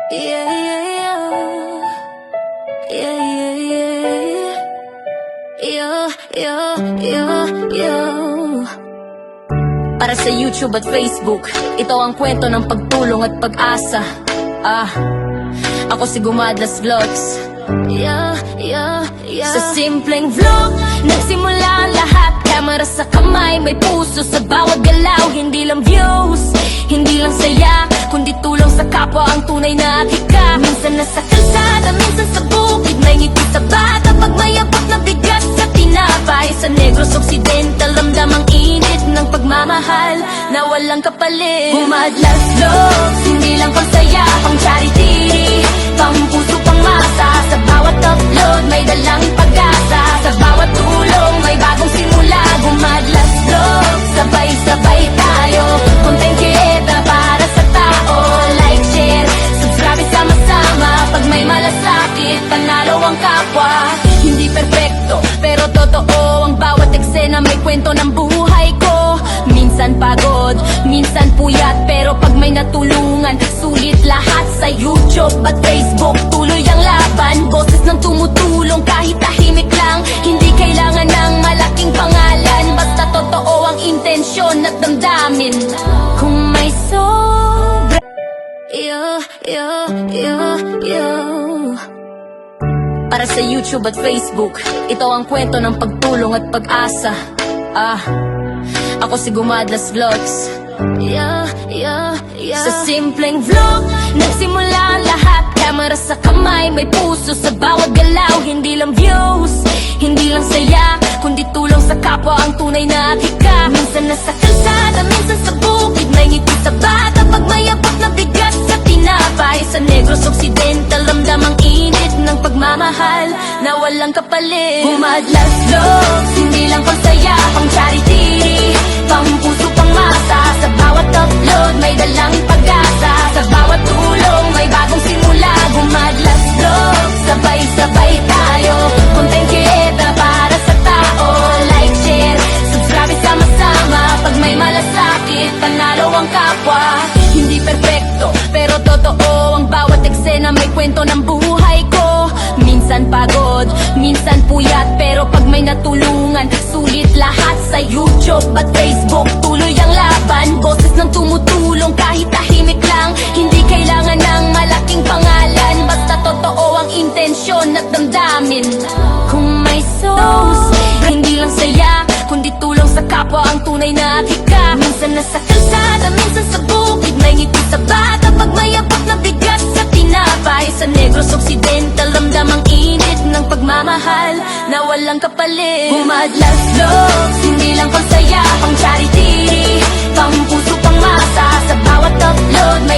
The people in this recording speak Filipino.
Yeah, yeah, yeah. Yeah, yeah, yeah. Yo, yo, yo, yo. Para sa YouTube at Facebook, ito ang kwento ng pagtulong at pag-asa. Ako si Gumadlas Vlogs. Yeah, yeah, yeah. Sa simpleng vlog, nagsimula ang lahat. Camera sa kamay, may puso sa bawat galaw. Hindi lang views, hindi lang saya, kundi tulong sa kapwa ang tunay na hika. Minsan nasa kalsada, minsan sa bukid, may ngiti sa bata pag may abot na bigas sa tinapay. Sa Negros Occidental, ramdam ang init ng pagmamahal na walang kapalit. Gumadlas Vlogs, hindi lang pangsaya, pang charity, pang puso, pang masa. Sa bawat upload, may dalang pag-asa. Sa bawat tulong, may bagong simula. Gumadlas Vlogs, sabay-sabay tayo. Content creator para sa tao. Like, share, subscribe, sama-sama. Pag may malasakit, panalo ang kapwa. Hindi perfecto, pero totoo ang bawat eksena. May kwento ng buhay ko. Minsan pagod, minsan puyat, pero pag may natulungan, sulit lahat. Sa YouTube at Facebook, tuloy ang laban. Boses ng tumutulong kahit tahimik lang. Hindi kailangan ng malaking pangalan, basta totoo ang intensyon at damdamin. Kung may sobra, yo, yo, yo, yo. Para sa YouTube at Facebook, ito ang kwento ng pagtulong at pag-asa. Ako si Gumadlas Vlogs. Yeah, yeah, yeah. Sa simpleng vlog, nagsimula ang lahat. Camera sa kamay, may puso sa bawat galaw. Hindi lang views, hindi lang saya, kundi tulong sa kapwa ang tunay na hika. Minsan nasa kalsada, minsan sa bukid, may ngiti sa bata pag may abot na bigas sa tinapay. Sa Negros Occidental, ramdam ang init ng pagmamahal na walang kapalit. Gumadlas Vlogs, hindi lang pangsaya, pang charity, pang puso, pang masa. Sa bawat upload, may dalang pag-asa. Sa bawat tulong, may bagong simula. Gumadlas Vlogs, sabay-sabay tayo. Content creator para sa tao. Like, share, subscribe, sama-sama. Pag may malasakit, panalo ang kapwa. Hindi perfecto, pero totoo ang bawat eksena. May kwento ng buhay ko. Minsan pagod, minsan puyat, pero pag may natulungan, sulit lahat. Sa YouTube at Facebook, tuloy ang laban. Boses ng tumutulong kahit tahimik lang. Hindi kailangan ng malaking pangalan, basta totoo ang intensyon at damdamin. Kung may sauce, hindi lang saya, kundi tulong sa kapwa ang tunay na hika. Minsan nasa kalsada, minsan sa bukid, may ngiti sa bata pag may abot na bigas sa tinapay. Sa Negros Occidental, ramdam ang init ng pagmamahal na walang kapalit. Gumadlas Vlogs, hindi lang pangsaya, pang charity, pang puso, pang masa. Sa bawat upload, may